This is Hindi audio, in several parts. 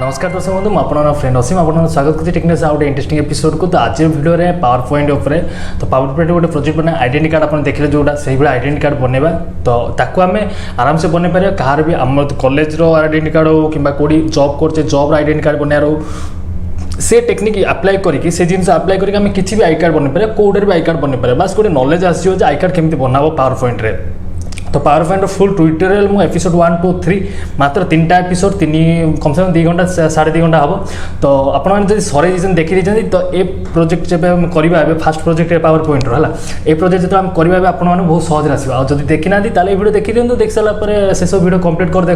नमस्कार दर्शक बंधु मुझे फ्रेंड असीम आपको स्वागत करते टेक्निक्स आउट इंटरेस्टिंग एपिसोड को। तो आज वीडियो रे पावर पॉइंट उपरे तो पावर पॉइंट गोटे प्रोजेक्ट बना आइडेंटिटी कार्ड आप देखिले जोटा से आइडेंटिटी कार्ड बनवा तो ताकू आम आराम से बन पार कहार भी आम कॉलेज आइडेंटिटी कार्ड हो कि कौटी जॉब करते जॉब आइडेंटिटी कार्ड बनार हो से टेक्निक अप्लाई करके से जिन अप्लाई करके आम किसी भी आई कार्ड बन पारे कौटे भी आई कार्ड बन पारे बास गोटे नॉलेज आसो आई कार्ड केमती बनाबो पावर पॉइंट रे। तो पावर पॉइंट फुल ट्यूटोरियल मु एपिसोड 1 2 3 मात्र 3टा एपिसोड कम से कम 2 घंटा 2.5 घंटा हम। तो आपड़ी सर देखी दीजिए तो ये प्रोजेक्ट जब हम करवा फास्ट प्रोजेक्ट पावर पॉइंट है ये प्रोजेक्ट जो करवा बहुत सहज आसो आ जब देखी ना वीडियो देखी दिखाँ देख सारापर शेष वीडियो कंप्लीट करदे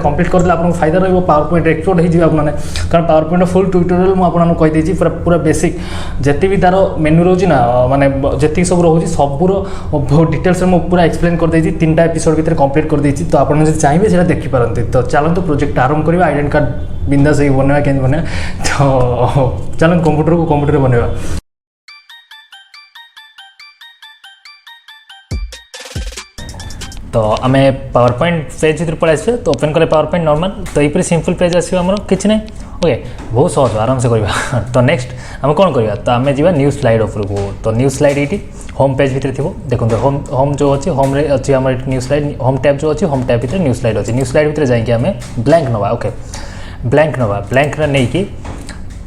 आपको फायदा रही पावर पॉइंट एक्सपर्ट हो आपने कारण पावर पॉइंट फुल ट्यूटोरियल मुझे कहीदेची पूरा पूरा बेसिक जिते भी तार मेन्यू रोचे ना माने जी सब रोचे सबूर डिटेल्स पूरा एक्सप्लेन कर 3टा एपिसोड कंप्लीट कर देती। तो आप चाहिए से देखिपारती तो चलते प्रोजेक्ट आरंभ करवा आइडेंटिटी कार्ड बिंदास बनवा के बनवा तो चलते कंप्यूटर बनवा। तो आम पावर पॉइंट पेज भर पलि आस तो ओपन कले पावर पॉइंट नॉर्मल तो ये सिंपल पेज आसो कि ना ओके बहुत सहज आराम से करवा। तो नेक्स्ट आम कौन करवा तो आम जा न्यू स्लाइड उपरको तो न्यू स्लाइड ये होम पेज भितर थी देखो होम जो अच्छी होम रे अच्छी आम न्यू स्लाइड होम टैब जो अच्छी होम टैब भितर न्यू स्लाइड अच्छी न्यू स्लाइड भितर जाइए आम ब्लैंक नवा ओके ब्लैंक नवा ब्लैंक नहीं कि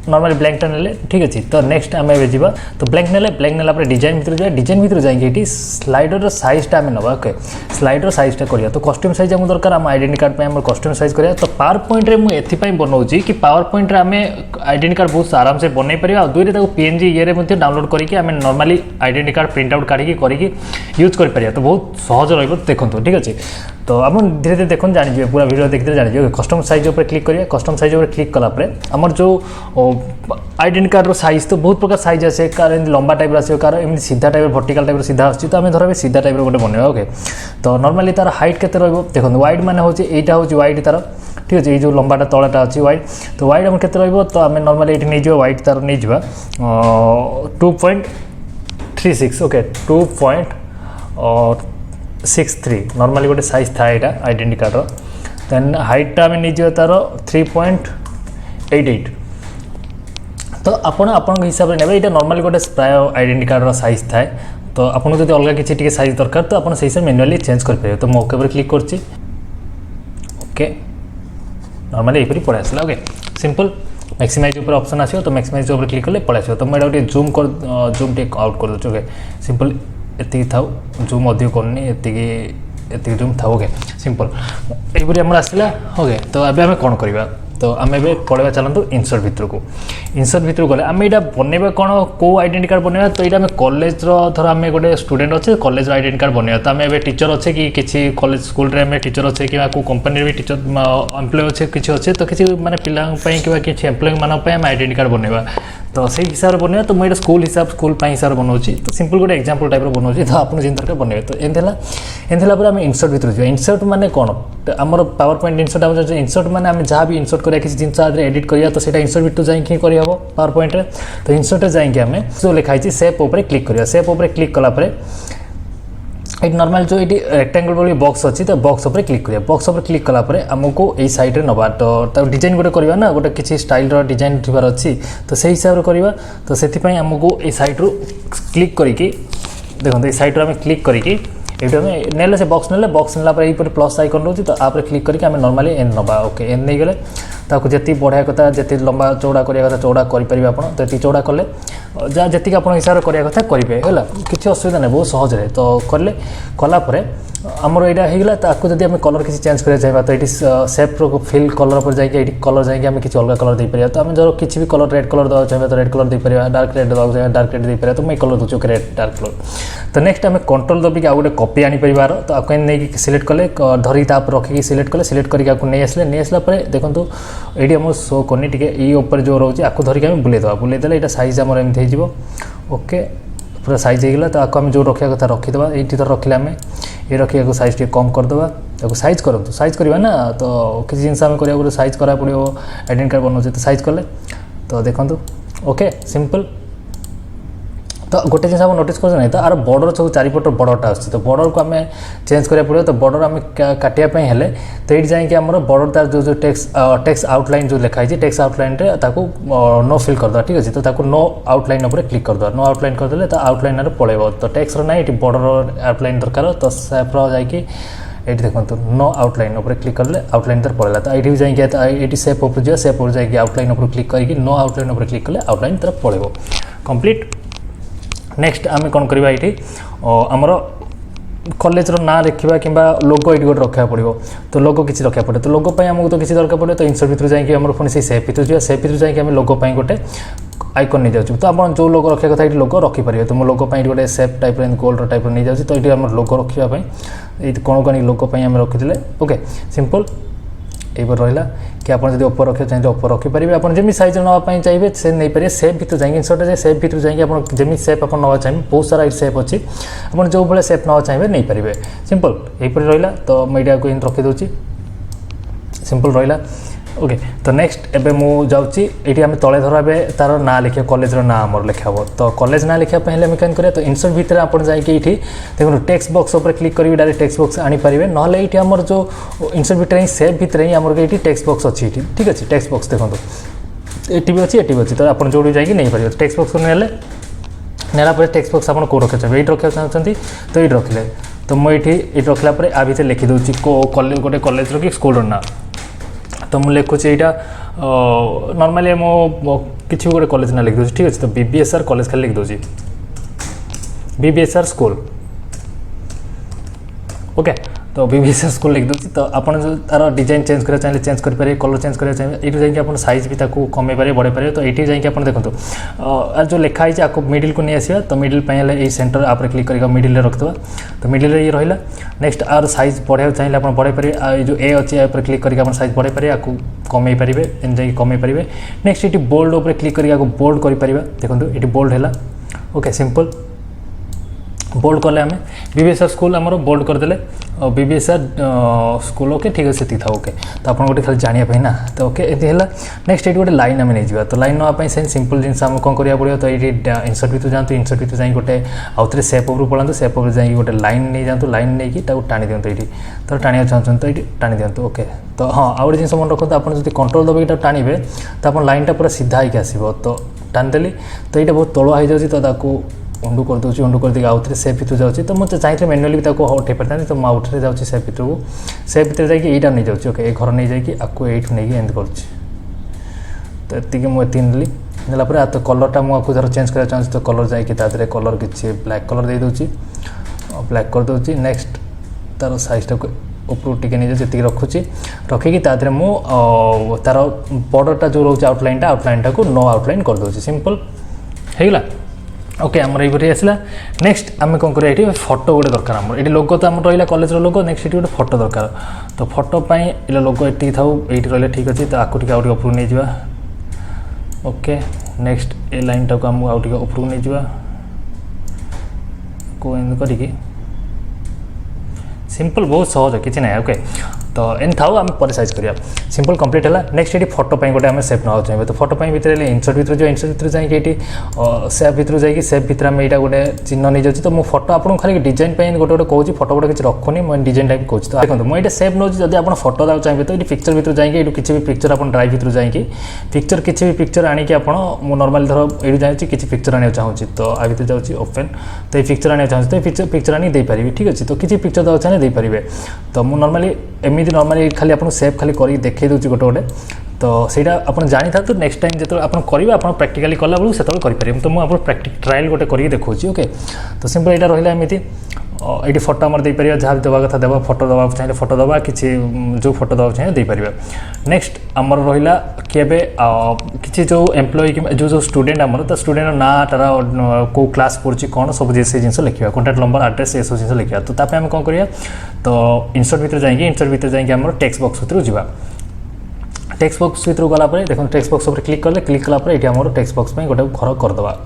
नॉर्मली ब्लैंकटा ने ठीक अच्छे। तो नेक्स्ट आम जा तो ब्लैंक नेला डिजाइन भर जाए डिजाइन भर जाइए स्लाइडर साइजटा आम नवा ओके स्लाइडर साइजटा करिया तो कस्टम साइज आम दरकार आम आइडेंटिटी कार्ड पे आम कस्टम साइज करिया। तो पावर पॉइंट रे मुझे एथि बनाऊँगी कि पावर पॉइंट रे आम आइडेंटिटी कार्ड बहुत आराम से बनई पार आ दुई पीएनजी ये डाउनलोड करके आम normally identity card print out काढ़ी यूज कर पारिया तो बहुत सहज रही देखो ठीक अच्छे। तो आप धीरे धीरे देखो जानी पूरा वीडियो देखते जानी कस्टम साइज उपर क्लिक करिए कस्टम साइज उपर क्लिक कलापर आमर जो आइडेंटिटी कार्ड साइज तो बहुत प्रकार साइज आसे कार लंबा टाइप आस कार एम सीधा टाइप भर्टिकल टाइप सीधा आस तो आम धर सीधा टाइप गोटे बनवा ओके। तो नॉर्मली तार हाइट के देखो वाइड माने हूँ यहाँ हूँ वाइड तार ठीक अच्छे ये लंबाटा तलाटा अच्छी वाइड तो वाइड आम के तो आम नॉर्मली ये नहीं वाइड तार नहीं 2.36 ओके 2.63 नॉर्मली गोटे साइज था यहाँ आइडेंटिटी कार्ड देन हाइटा आम नहीं तार 3.88 तो आपण हिसाब से ने नॉर्मली गोटे प्राय आइडेंटिटी कार्ड साइज थाए तो आपको जब अलग किसी साइज दरकार तो आप सही मैनुअली चेंज कर तो मौके पर क्लिक कर ओके नॉर्मली यहीपरी पड़े आसला ओके सिंपल मैक्सिमाइज ऊपर ऑप्शन आसो तो मैक्सिमाइज ऊपर क्लिक कले पड़े आसो। तो मुझे जूम टे आउट कर दूँ ओके सिंपल एति था जूम अधिक करनी एति जूम था ओके सिंपल यहीपरी आम आसला ओके। तो अब आम कौन करवा तो आम ए पढ़ा चलते इनसर्ट भितर को इनसर्ट भितर गले आम यहाँ बनवा कौन कौ आइडेंटिटी कार्ड बनवा तो यहाँ आम कॉलेज धर आम गोटे स्टूडेंट अच्छे कॉलेज आइडेंटिटी कार्ड बनवा तो आम ए टीचर अच्छे कि किसी कॉलेज स्कूल रे टीचर अच्छे कि कंपनी भी टीचर एम्प्लॉय अच्छे किसी अच्छे तो किसी माने पिला कि एम्प्लॉय मान आम आइडेंटिटी कार्ड बनवा तो से हिसाब से बनवा। तो मुझे स्कूल हिसाब बनाऊँ तो सिंपल गोटे एग्जांपल टाइप बनाऊँ तो आपको जिन दरकार बनवा। तो एमती आम इनसर्ट भितर जाए इनसर्ट माने कौन आमर पावर पॉइंट इनसर्ट आम इनसर्ट माने आम जहाँ भी इनसर्ट करिया किसी जिन एडिट करिया तो सेटा इनसर्ट भितर जाइए करहब पावर पॉइंट रे। तो इनसर्ट जाइए आम जो लिखाई सेप उपर क्लिक करिया सेप उपर क्लिक कलापर ये नॉर्मल जो ये रेक्टेंगल वाली बॉक्स अच्छी तो बॉक्स उपर क्लिक करिया बॉक्स उपर क्लिक कलापर आमको यही साइड रे नवा तो डिजाइन गोटे करवा ना गोटे किसी स्टाइल डिजाइन थी अच्छी तो से हिसाब से करवा। तो से आमको ये साइड रू क्लिक करके देखो ये साइड आम क्लिक करके ये नेले से बॉक्स नेले बॉक्स नेला पर यही प्लस आइकन रोचे तो आप क्लिक करके आम नॉर्मली एन नवा ओके एन नहीं गले ताकू जी बढ़िया कथा जी लंबा चौड़ा करिया कथा चौड़ा करेंगे आप तो ये चौड़ा कले जहाँ जी आप हिसाब से कराया कथा करेंगे है किसी असुविधा नहीं बहुत सहज है। तो कले कलापर आमर यहाँ होगा ताकू जब आम कलर किसी चेंज करा चाहिए तो ये सेप फिल कलर पर जाइए कलर जाइए आम किसी अलग कलर दे पार तो आम जो किसी भी कलर रेड कलर देवा चाहिए तो रेड कलर दे पार डार्क रेड देवा चाहिए डार्क रेड दे पार तो मैं कलर दूसरी ओके रेड डार्क कलर। तो नेक्स्ट आम कंट्रोल दबिक आउ गोटे कॉपी आनी पार तो आपको नहीं सिलेक्ट कले धरी रखिकी सिलेक्ट कले सिलेक्ट करके आपको नहीं आसला देखो ये आम शो करनी टे ये ऊपर जो रोचे आपको धरिक आम बुलेदेला यहाँ साइज आम एमती हो ओके पूरा साइज होगा तो आपको आम जो रखा कथा रखीदे ये तो रखिले आम ये रखिया को साइज टे कम करदे साइज करूँ साइज करवा ना तो किसी जिन आम करा साइज करा पड़ो आइडेंटिटी कार्ड बनाऊे तो साइज कले तो देखो ओके सिंपल तो गोटे जिन आप नोटिस कर तो आर बॉर्डर सब चारिपट बॉर्डरटा आसछि तो बॉर्डर को आम चेंज करा पड़े तो बॉर्डर आम काटियापी हेले तो ये जाकि आम बॉर्डर तार जो टेक्स्ट आउटलाइन जो लिखाई टेक्स्ट आउटलाइन नो फिल करदे ठीक अच्छे तो ताको नो आउटलाइन उपर क्लिक करदे नो आउटलाइन करदे तो आउटलाइन पड़ेब तो टेक्स्ट ना ये बॉर्डर आउटलाइन दरकार तो सेफ्र जाकि ये देखो नो आउटलाइन उपर क्लिक करले आउटलाइन तर पड़ेगा तो ये जाकि सेप उपर जा सेप उपर जाकि आउटलाइन उपर क्लिक करके नो आउटलाइन उपर क्लिक कले आउटलाइन तर पड़ेब कंप्लीट। नेक्स्ट आम कौन करवा ये आमर कॉलेज ना लिखा कि लोगो ये गोटे रखा पड़ो तो लोगो किसी रखा पड़े तो लोगो आमको तो किसी दरकार पड़े तो इंसर्ट भितर जाकि पुणी से सेप भितर सेप भितर जाकि लोगो गोटे आइकन नहीं जाऊँ तो आप जो लोगो रखा कथा ये लोगो रखिपारे तो मो लोगो गोटे सेप टाइप गोल्ड टाइप नहीं जाऊँ तो ये लोगो रखापी कौन कौन लोगो आम रखी ओके सिंपल ये रहा कि आप जब ओपर रखा चाहिए ओपर रखिपारे आप जमी सैज नापी चाहिए से नहीं पारे सेप भितर जाए इंसर्ट जाए सेप भितर जाए आप जमी सेप आप ना चाहिए बहुत सारा सेप अच्छी आप जो भाई सेप ना चाहिए नहीं पारे सिंपल यहीपर रहा तो मुझे को रखीदे सिंपल रहा ओके तो नेक्स्ट एबे मु जाऊँगी ये आम तले धर ए तार ना लिखा कॉलेज ना आमर लिखा हम तो कॉलेज ना लिखा हेल्ले आम क्या करें तो इंसर्ट भितर आप जाकि देखो टेक्स्ट बॉक्स उपर क्लिक करेंगे डायरेक्ट टेक्स्ट बॉक्स आनीपारे ना ये आमर जो इंसर्ट भितर ही सेप भितर ही आमर ये टेक्स्ट बॉक्स अच्छी ठीक अच्छे टेक्स्ट बॉक्स देखो ये भी अच्छी ये अच्छी तो आप जो जाकि नहीं पारे टेक्स्ट बॉक्स को नेला टेक्स्ट बॉक्स आप कौन रखा चाहिए ये रखा चाहते तो ये रखिले तो मुझे ये रखला आ भर लिखिदे कॉलेज गोटे कॉलेज कि स्कूल ना तो मुझे लिखुची यहाँ नॉर्मली मो किसी भी गोटे कॉलेज ना लिख दूसरी ठीक अच्छे तो BBSR कॉलेज खाली लिख दूसरी BBSR स्कूल ओके तो BBSR स्कूल लिख दूसरी तो आप तार डिजाइन चेंज करा चाहिए चेंज करेंगे कलर चेंज करा चाहिए ये जाकि साइज भी कमे पारे बढ़े पारे तो ये जाकि आप देखो जो लिखाई आपको मिडिल को नहीं आसा तो मिडिल ये सेंटर आप क्लिक कर मिडिल रखिदेवा तो मिडिल ये रहा नेक्स्ट आर साइज बढ़ाया चाहिए आप बढ़े पारे जो ए अच्छी पर क्लिक करके साइज बढ़े पारे आपको कमे पारे जाकि कमे पारे नेक्स्ट ये बोल्ड उपर क्लिक करके बोल्ड करें देखो ये बोल्ड है ओके सिंपल बोल्ड कले आम BBSR स्कूल आमर बोल्ड करदे और BBSR स्कूल ओके ठीक अच्छे था ओके तो आप गोटे खाली जानापी ना तो ओके ये नेक्स्ट ये गोटे लाइन आम नहीं तो लाइन नापी से सिंपल जिन आम कौन करा पड़ो तो ये इंसर्ट भितर जातु इंसर्ट भितर जाए गोटे आउ थे सेप उपर पड़ातु सेप उपर जाए गोटे लाइन नहीं जातु लाइन नहीं टाणी दिंतु ये तो टाणी चाहते तो ये टाणी दिंतु ओके तो हाँ आउ जिन मन रखते आप कंट्रोल दबे ये टाणीबे तो आप लाइनटा पूरा सीधा होकर आसो तो टाणीदेली तो ये बहुत तलुआ हो जाए तो उंडू कर दूसरी उंडू कर आउ थे सेप भितर जाऊँगी तो मुझे चाहिए मैनुअली भी हटे पारि तो मुझे उठे जाऊँगी सेप भितर को सेप भितर जाकि यहाँ नहीं जाऊँगी ओके ये घर नहीं जाकि आपको ये नहीं एंड कर तो ये मुझे नेली नेला तो कलरटा मुझे धर चेंज करा चाहूँगी तो कलर जाकि कलर किसी ब्लैक कलर दे दूँगी ब्लैक कर दूँगी नेक्स्ट तार साइजटा को ऊपर टिके नहीं जी रखुची रखिकी तार मुझे तार बॉर्डरटा जो रोचे आउटलाइन को नो आउटलाइन कर दूँगी सिंपल होगा ओके आमर ये आसला नेक्स्ट आम कौन करा ये फोटो गोटे दरकार आम ये लोगो तो आम रहा कॉलेज लोगो नेक्स्ट ये गोटे फोटो दरकार तो फोटो ये लोगो ये था ये रहा ठीक अच्छे तो आपको टे ऊपर नहीं जावा ओके नेक्स्ट ये लाइन टाक आम आउ टे ऊपर नहीं जावा को करके सिंपल बहुत सहज किसी ना ओके तो एन था आम पर साइज करिया सिंपल कंप्लीट है नेक्स्ट ये फोटो गोटे आम सेप ना चाहिए तो फोटो भितर इंसर्ट भितर जो इंसर्ट भितर जाकि ये सेप भितर जाकि सेप भितर आम यहाँ गोटे चिन्ह नहीं जाऊँ तो मो फोटो आपको खाली डिजाइन गोटे गोटे कहूँ फोटो गोटे किसी रखुनी मुझे डिजाइन टाइप कहूँ तो देखो मुझे सेप नौ जब आप फोटो देना चाहिए तो ये पिक्चर भितर जाकि किसी भी पिक्चर आप ड्राइव भितर जाकि पिक्चर किसी भी पिक्चर आणिकी आप नॉर्मली धर ये जाऊँगी किसी पिक्चर आने चाहूँगी तो आ भर जाऊँगी ओपन तो ये पिक्चर आने चाहूँगी तो ये पिक्चर आनी दे पारि ठीक अच्छे तो किसी पिक्चर देना चाहिए दे पारे तो मुझे नॉर्मली एमती नॉर्मली खाली आपको सेप खाली कर देखी दूसरी गोटे गोटे तो सहीटा आप जानी था तो नेक्स्ट टाइम जो आप करेंगे आप प्रैक्टिकली कला बेलू से करेंगे तो मुझे प्रैक्टिक ट्रायल गोटे कर देखा ओके तो सिंपल यहाँ रहा एमती ये फोटो आम दे पार जहाँ देवा कथा देवा फोटो देवा चाहिए फोटो देवा किसी जो फोटो देवा चाहिए दे पार नेक्स्ट आमर रहा कि किसी जो एम्प्लॉय कि जो स्टूडेंट आमर तो स्टूडेंट ना तार कौ क्लास पढ़ी कौन सब जिन लिखा कॉन्टैक्ट नंबर एड्रेस ये सब जिन लिखा तो ताप आम कौन करिया तो इंसर्ट भितर जाएंगे इंसर्ट भितर जाएंगे आम टेक्स्ट बॉक्स भितर जावा टेक्स्ट बॉक्स भितर गलापर देखो टेक्स्ट बॉक्स क्लिक कले क्लिक कलापर ये आम टेक्स्ट बॉक्स गोटे घर करदे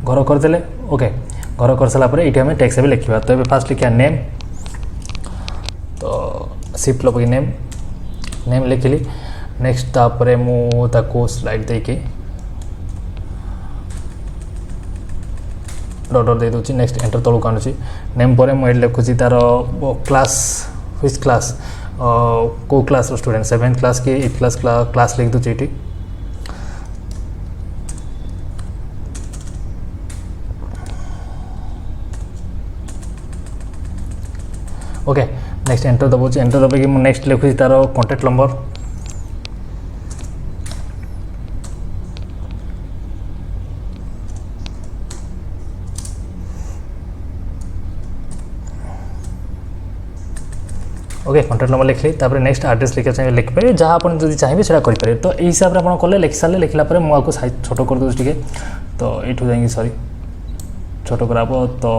घर करदे ओके घर कर सारापर ये आम टेक्स्ट भी लिखा तो ये फास्ट लिखा नेम तो शिफ्ट लगे नेम नेम लिखिली नेक्स्ट तापर मुझे स्लाइड देके डॉट दे दूँ नेक्स्ट एंटर तलू आणुची नेम पर मुझे लिखुची तार क्लास व्हिच क्लास को क्लास स्टूडेंट 7th क्लास कि 8th क्लास लिख दूँ ये ओके नेक्स्ट एंटर दबाऊँ एंटर दबाई मुझे नेक्स्ट लिखुची तार contact number okay contact number लिखली तापर नेक्स्ट एड्रेस लिखा चाहिए लिखिपारे जहाँ आप चाहिए से करेंगे तो यही हिसाब से आप कले लिखि सारे लिखला मुझे साइज छोट कर दूँ तो ये सॉरी छोट कराब तो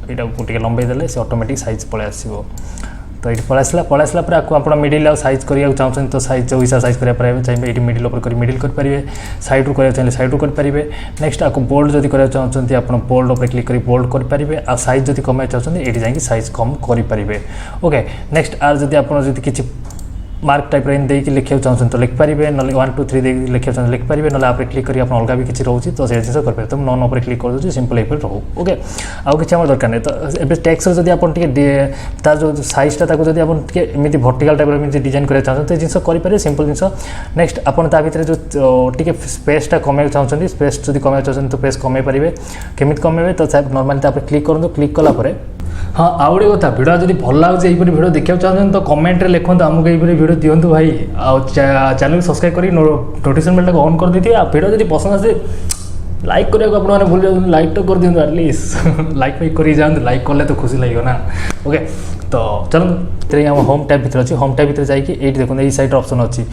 यहाँ को लंबाई देले से ऑटोमेटिक साइज पलि आसो तो ये पलि आसला आप मिडिल साइज करा चाहते तो साइज जो हिसाब साइज करेंगे चाहिए ये मिडिल कर मिडिल करेंगे साइड रू करा चाहिए साइड रू करेंगे नेक्स्ट आपको बोल्ड जब करा चाहते आप बोल्ड उपर क्लिक कर बोल्ड करेंगे आ साइज जब कम चाहते ये जाकि साइज कम करेंगे ओके नेक्स्ट आर जब आप किसी मार्क टाइप देखिए लिखा चाहते तो लिखिपारे ना 1 2 3 लिखा चाहते लिखिपारे ना आप क्लिक कर अलग भी किसी रोचे तो से जिन करेंगे तो नन उपर क्लिक कर दूसरी सिंपल यही रो ओके आउ कि दरकार नहीं तो ये टेक्स जब आप तार जो साइजटा जब आपमती भर्टिकल टाइप डिजाइन करा चाहते तो जिन करेंगे सिंपल जिन नेक्स्ट आपड़ भर जो टी स्पेसटा कमे चाहते स्पेस जब कमे चाहते तो स्पेस कमे पारे केमी कमे तो नर्माली क्लिक करूँ क्लिक कलापर हाँ आउ गोटे कथा भिडियो जब भल लगे यही भिडियो देखा चाहते तो कमेंट रे लिखते आमको यही भिडियो दिंतु भाई चैनल सब्सक्राइब कर नोटिफिकेशन बेल ऑन कर दीजिए भिडियो जब पसंद आसे लाइक करने आप भूल जाते लाइक तो कर दिखाँ एटलिस्ट लाइक फाइक कर जाते लाइक कले तो खुशी लगे ना ओके तो चलो होम टैब भर अच्छी होम टैब भर जाइए देखो ये साइड ऑप्शन अच्छी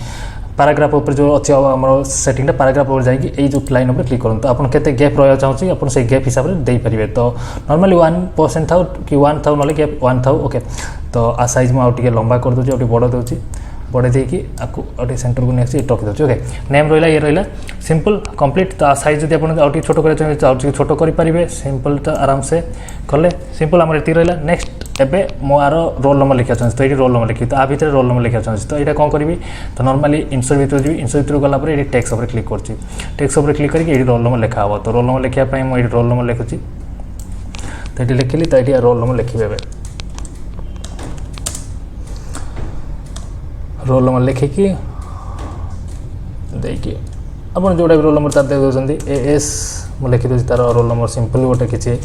पैराग्राफ ऊपर जो अच्छे आम सेटिंगटा पैराग्राफ ऊपर जाइए जो लाइन उपर क्लिक करूँ तो आप केते गैप रहा चाहिए आप से गैप हिसाब से देपारे तो नॉर्मली 1% था कि 1 था ना गैप 1 था ओके तो आ साइज मुझे लंबा कर दूँ और बड़ दूँ बड़े देकी आपको सेंटर को नहीं रखी दूँ ओके नेम रहा ये रहा सिंपल कंप्लीट तो साइज जब आप छोट कर चाहिए छोट करेंगे सिंपल तो आराम से कले सिंपल आम ये रहा नेक्स्ट एवं मोर रोल नंबर लिखा चाहिए तो ये रोल नंबर लिखी तो आ भर रोल नंबर लिखा चाहिए तो यहाँ कौन करी तो नॉर्मली इंसर्ट भर जी इंसर्ट भर गलापर ये टेक्स्ट उपर क्लिक कर टेक्स्ट उपर क्लिक करके रोल नंबर लिखा हे तो रोल नंबर लिखापी मुझे रोल नंबर लिखुची तो ये लिखिली तो ये रोल नंबर लिखे रोल नंबर लिखिकी देखिए आप जोटा भी रोल नंबर तार दे एएस मुझे लिखी दूसरी तार रोल नंबर सिंपल गोटे किसी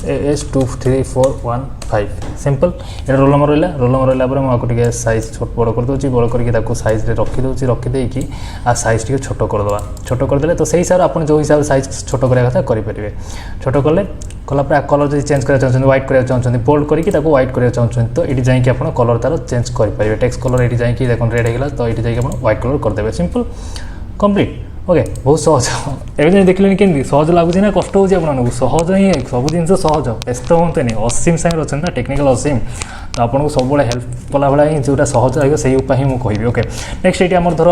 AS23415 सिंपल ये रोल नंबर रहा मुझे साइज छोट बड़ कर दूसरी बड़ करके साइज रखीदे रखीदे आ साइज टी छोट करदे छोट करदे तो सही हिसाब से आप जो हिसाब से साइज छोट करा कथा करेंगे छोट कले कलापर कलर जो चेंज करा चाहते व्हाइट करा चाहते बोल्ड करके व्हाइट करा चाहते तो ये जाकि आप कलर तार चेंज करेंगे टेक्स्ट कलर ये जाकि देख रेड होगा तो ये जाकि व्हाइट कलर करदे सिंपल कंप्लीट ओके बहुत सहज एवं देखिए कि सहज लगुच ना कष्ट हो सहज ही सब जिन सहज व्यस्त हूँ असीम सागर अच्छा ना टेक्निकल असीम तो आपको सब हेल्प कला भाई ही जो सहज लगे से उपाय ही मुझे कहि ओके नेक्स्ट ये आम धर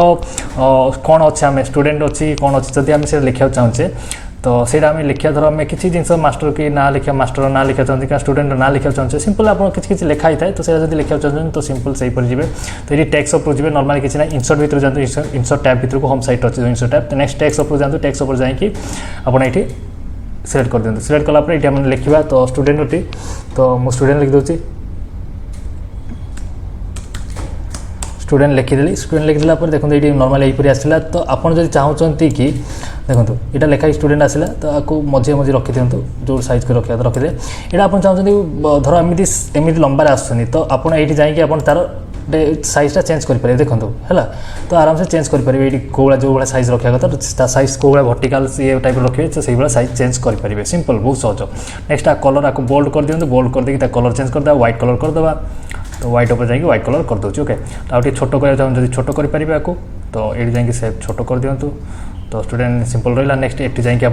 कौन अच्छे आम स्टूडेंट अच्छी कौन अच्छी जब आम से लिखा चाहे तो सीटा आम लिखा धर आम किसी जिन मास्टर की ना लिखा मास्टर ना लिखा चाहते क्या स्टूडेंट ना लिखा चाहते सिंपल आप किसी लिखाई था तो सीटा जब लिखा चाहते तो सिंपल से जी तो ये टेक्स्ट उपर जी नॉर्मली किसी ना इंसर्ट भर जाते इंसर्ट टैब भर को होम साइट अच्छे इंसर्ट टैब तो नेक्स्ट टेक्स्ट उपर जाते टेक्स्ट उपर जाकि आपड़ ये सिलेक्ट कर दिखाते सिलेक्ट कलापर ये आम लिखा तो स्टूडेंट तो मुझे स्टूडेंट लिख दूसरी स्टूडेंट लिखिदेली स्टूडेंट लिखिदेला देखो ये नॉर्मल यहीपरी आसला तो आपड़ जब चाहते कि देखो यहाँ लिखाई स्टूडेंट आसला तो आपको मझे मझे रखी दिखाँ जो साइज को रखा रखिदे यहाँ आप चाहते धर एमती लंबार आसुनी तो आपड़ ये जाकि तार साइजटा चेंज करेंगे देखो है तो आराम से चेंज करेंगे ये कौड़ा जो भाई साइज रखा कथा साइज कौड़ा भर्टिकल ये टाइप रखिए तो से साइज चेंज करेंगे सिंपल बहुत सहज नेक्स्ट आ कलर आपको बोल्ड कर दिखाँ बोल्ड कर देकी कलर चेंज करदे व्हाइट कलर करदे तो व्हाइट उपर जाकि व्हाइट कलर कर दूँ ओके तो आगे छोट करा चाहते छोट करेंगे आपको तो ये जाकि से छोट कर दिंतु तो स्टूडेंट सिंपल रहा नेक्स्ट ये जाकि आप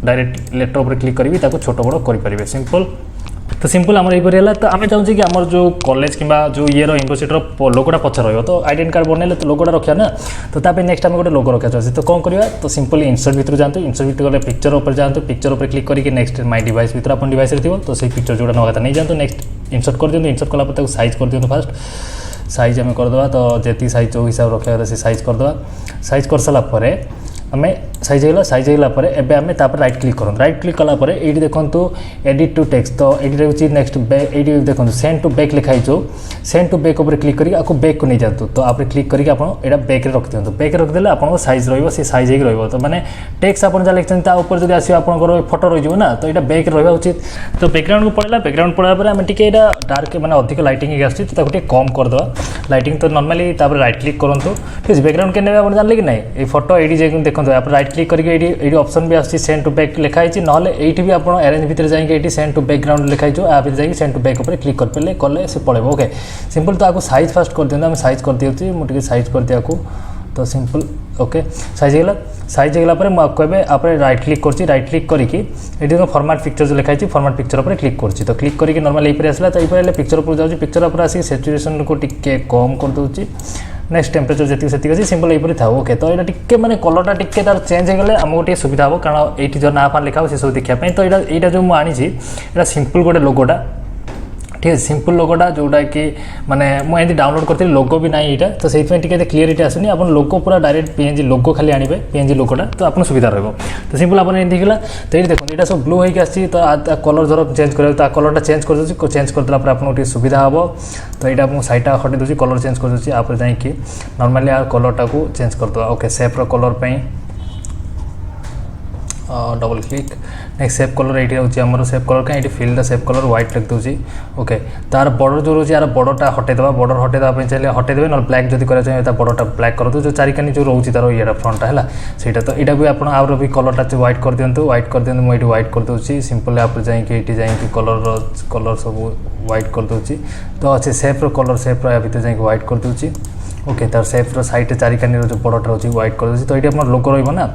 डायरेक्ट लेटर उपर क्लिक करी छोट बड़ करेंगे सिंपल तो सिंपल आम यहीपरी है तो आम चाहूँ कि आम जो कॉलेज कि जो ये यूनिवर्सिटी लोगोटा पछा रहा तो आइडेंटी कार्ड बनने तो लोगोटा रखा ना तो तापर नेक्स्ट आम गोटे लोगो रखा चाहिए तो कौन करवा तो सिंपल इंसर्ट भर जातु इंसर्ट भर गले पिक्चर उपर जातु पिक्चर उपर क्लिक करके नेक्स्ट माय डिवाइस भर आप डिवाइस थी तो से पिक्चर जो नवा नहीं जातु नेक्स्ट इंसर्ट कर दिखाँ इंसर्ट कलापर साइज कर दिखाँ फास्ट साइज आम करदे तो जी साइज जो हिसाब रखा से साइज करदे साइज कर सारापर आम साइज होगा एबे आम राइट क्लिक करूँ राइट क्लिक कलापर ये देखो एडिट टू टेक्स्ट तो ये रोचे नेक्स्ट ये देखो सेंड टू बैक लिखाई जो सेंड टू बैक उपर क्लिक करके आपको बैक को नहीं जातु तो आप क्लिक करके आप बैक रख दिखाँ बैक रखिदे आपको साइज रे साइज हो तो मैंने टेक्स्ट आप जहाँ लिखते हैं जब आस फोटो रही ना तो यहाँ बैक रहा उचित तो बैकग्राउंड को पड़ेगा बैकग्राउंड पड़ापर आम टे डार्क मैंने अधिक लाइटिंग आसती कम करदे लाइटिंग तो नॉर्मली राइट क्लिक करूँ ठीक है बैकग्राउंड के आप जानले कि नहीं ये फोटो ये देखो आप राइट क्लिक करके ऑप्शन भी आसी सेंड टू बैक लिखाई ना ये भी आप अरेंज भितर जाइए सेंड टू बैकग्राउंड लिखाई आप जाइए सेंड टू बैक उपर क्लिक कर कले से पड़े ओके सिंपल तो आपको साइज फास्ट कर दिखाँ साइज कर दिए मुझे साइज कर दिया तो सिंपल ओके साइज होगा मुझे आप राइट क्लिक कर राइट क्लिक करके ये फॉर्मेट पिक्चर जो लिखाई फॉर्मेट पिक्चर उपर क्लिक कर तो क्लिक करके नॉर्मल ये आसला तो ये पिक्चर उपर जाऊँगी पिक्चर उपर आसिक सैचुरेशन को टिके कम कर दूसरी नेक्स्ट टेम्परेचर जी अच्छी सिंपल ये था ओके तो यहाँ टे मैंने कलरटा टिके तार चेंज हो गले आमको टे सुविधा हो कारण ये जो ना फा लिखा से सब देखापी तो यहाँ जो मुझे सिंपल गोटे लोगोटा ठीक है सिंपल लोगोटा जोटा कि माने मुझे डाउनलोड करती लोगो भी ना यहाँ तो से क्लीयरिटी आसनी आप लोगो पूरा डायरेक्ट पीएनजी लोगो खाली आने पीएनजी लोगोटा तो आपको सुविधा रहा तो सिंपल आप देखला तो ये देखो यहाँ सब ब्लू होगी आसी तो कलर जरा चेंज कर कलरटा चेंज कर दूसरी चेंज करदेला आपको सुविधा हम तो यहाँ मुझे साइडटा हटे दूसरी कलर चेंज कर दूसरी आप जाकि नॉर्मली आ कलरटा को चेंज करदे ओके सेफ्र colour double click next safe colour ये हूँ सेफ कलर कहीं फिल्ड सेफ कलर व्हाइट लिख दूसरी ओके तार बॉर्डर जो रोचे यार बॉर्डरटा हटेदेवा बॉर्डर हटेदेवा चाहिए हटेदेवे ना ब्लैक जब करा चाहिए बॉर्डरटा ब्लैक कर दो जो चारिकानी जो रोचे तार ये फ्रंटा है सहीटा तो यहाँ भी आप आउर भी कलरटा व्हाइट कर दिखाँ व्हाइट कर दिखाँ मुझे व्हाइट कर दूसरी सिंपल आप जाकि कलर सब व्हाइट कर दूसरी तो अच्छे सेफ्र कलर सेफ्र या भर जाकि व्हाइट कर दूसरी ओके तार सेफ्र साइड चारिकानी जो बॉर्डरटा रोचे व्हाइट कर दूसरी तो ये आप लोगो रहा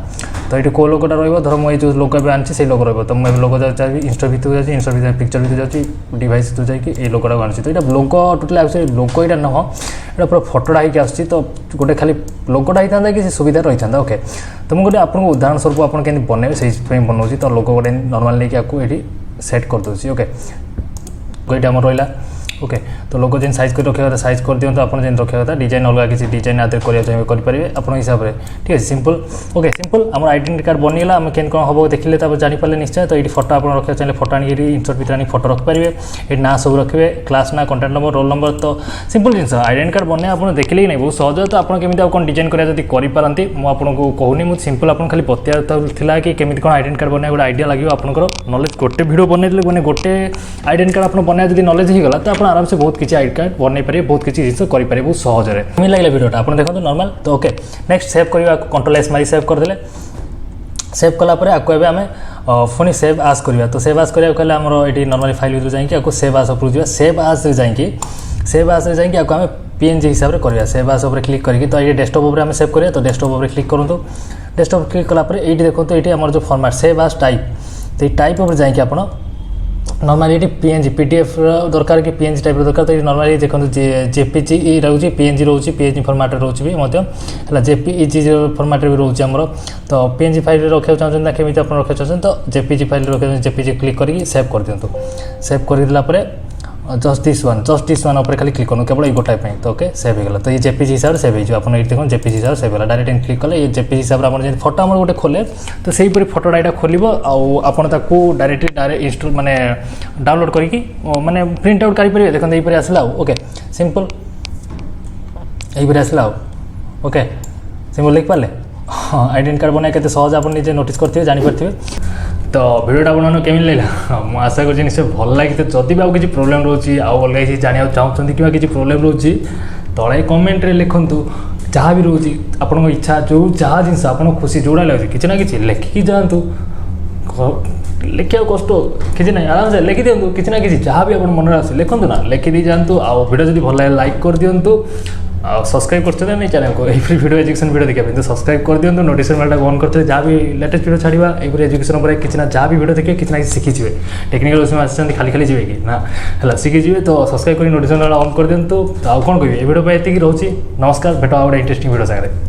तो ये कौ लोगोटा रहा मुझे जो लोगो भी आनी से लोगो रहा तो मुझे लोगो चाहिए इंस्टा भितर जाऊँगी इंस्टा भितर पिक्चर भितर जाऊँगी डिवाइस तो जाकि लोगोटा आनी तो यहाँ लोगो टोटाल एक्चुअली लोगो यहाँ नुह यहाँ पूरा फोटोटा होगी आस तो गोटे खाली लोगोटा होता है कि सुविधा रही था ओके तो मुझे आपको उदाहरण स्वरूप आप बनइबे से बनाऊँगी तो लोगो गोटे नॉर्मल नहीं आपको ये सेट कर दूसरी ओके ये आम रहा ओके तो लोगो जेन साइज कर रखा साइज कर दिखाँ आप रखा था डिजाइन अलग किसी डिजाइन आदि करेंगे आप हिसाब से ठीक है सिंपल ओके सिंपल आम आइडेंटिटी कार्ड बनीगला आम केन कौन हम देखिले जानीपारे निश्चय तो ये फोटो आप रखा चाहिए फोटो आनी इंसर्ट भर आनी फोटो रखिपारे ये ना सब रखिए क्लास ना कंटाक्ट नंबर रोल नंबर तो सिंपल जिन आइडेंटिटी कार्ड बने आप देखिले ही नहीं बहुत सहज तो आपको केमी कौन डिजाइन करा जब करेंगे मुझे कहूनी मुझे सिंपल आपको खाली बताया कि केमी कौन आइडेंटिटी कार्ड बना गोटे आइडिया लगे आपंकर नॉलेज गोटे भिडियो बनइले मैंने गोटे आइडेंटिटी कार्ड आप बनाया जब नॉलेज होगा तो आप आराम से बहुत किसी आइडेंटिटी कार्ड बनई पारे बहुत किसी जिन करेंगे बहुत सहजरे मिल लगे भिडियोटा आप देखो नॉर्मल तो ओके नेक्स्ट सेव करवा कंट्रोल एस मारी सेव करदे सेव कलापर आपको आम पुणी सेव आस करवा तो सेव आस करा आमर ये नॉर्मली फाइल भर जाकि आपको सेव आस उपर सेव आस जाकि आपको आम पीएनजी हिसाब से करवा सेव आस उपर क्लिक करके तो ये डेस्कटॉप उपर आम सेव करा तो डेस्कटॉप उपर क्लिक करूँ डेस्कटॉप क्लिक कलापर ये देखो ये आम जो फॉर्मेट सेव आस टाइप तो ये टाइप उपर जाकि आप नॉर्मली ये पीएनजी पीडीएफ दरकार कि पीएनजी टाइप दरकार तो ये नॉर्मली देखो जेपीजी रोचे पीएनजी रोचे पीएनजी फॉर्मेट रोचे भी है जेपीजी फॉर्मेट भी रोचे आमर तो पीएनजी फाइल रखा चाहते ना केमी आप रखा चाहते तो जेपीजी फाइल रखा जेपीजी क्लिक करके सेव कर दिखाँ सेव कर जस्ट दिस वन उपर खाली क्लिक करूँ केवल ये गोटाए तो ओके सेव होगा तो ये जेपीजी हिसाब से सेव हो देखो जेपीजी हिसाब से सेव होगा डायरेक्ट क्लिक कले ये जेपीजी हिसाब से आप फोटो आम गोटे खोले तो से फोटोटा यहाँ खोल आपको डायरेक्ट इंस्टॉल माने डाउनलोड करके माने प्रिंट आउट करेंगे देखो ये आसला ओके सिंपल ये आसला ओके सिंपल लिख पारे हाँ आइडेंटिटी कार्ड बनाए के सहज आप निजे नोटिस करेंगे जानीपारे तो भिडियोटा बनाने केमी लगा मुझे आशा कर निश्चय भल लगी जदि भी किसी प्रोब्लेम रोचे अलग किसी जानवा चाहते कि किसी प्रोब्लेम रोचे तले कमेंट रे लिखुँ जहाँ भी रोचे आपन इच्छा जो जहाँ जिन आप खुशी जोड़ा लगे किसी ना कि लिखिकी जातु लिखा कष्ट किसी ना आराम से लिखि दिंतु किसी ना कि जहाँ भी आप मन आस लिखु ना लिखिदी जातु भिडियो जब भल लगे लाइक कर दिंतु सब्सक्राइब करते नहीं चैनल को यही वीडियो एजुकेशन वीडियो देखा तो सब्सक्राइब कर दिंतु नोटिफिकेशन बेलटा ऑन करते जहाँ भी लेटेस्ट वीडियो छाड़ा ये एजुकेशन पर किसी ना जहाँ भी वीडियो देखिए किसी ना किसी शिखिजे टेक्निकल उसमें आसते खाली खाली जी कि ना है शिखिजे तो सब्सक्राइब कर नोटिफिकेशन बेलटा ऑन कर दिंतु तो आउ कौन कह वीडियो पर ये रोचे नमस्कार भेट आ गए इंटरेस्टिंग वीडियो सागर।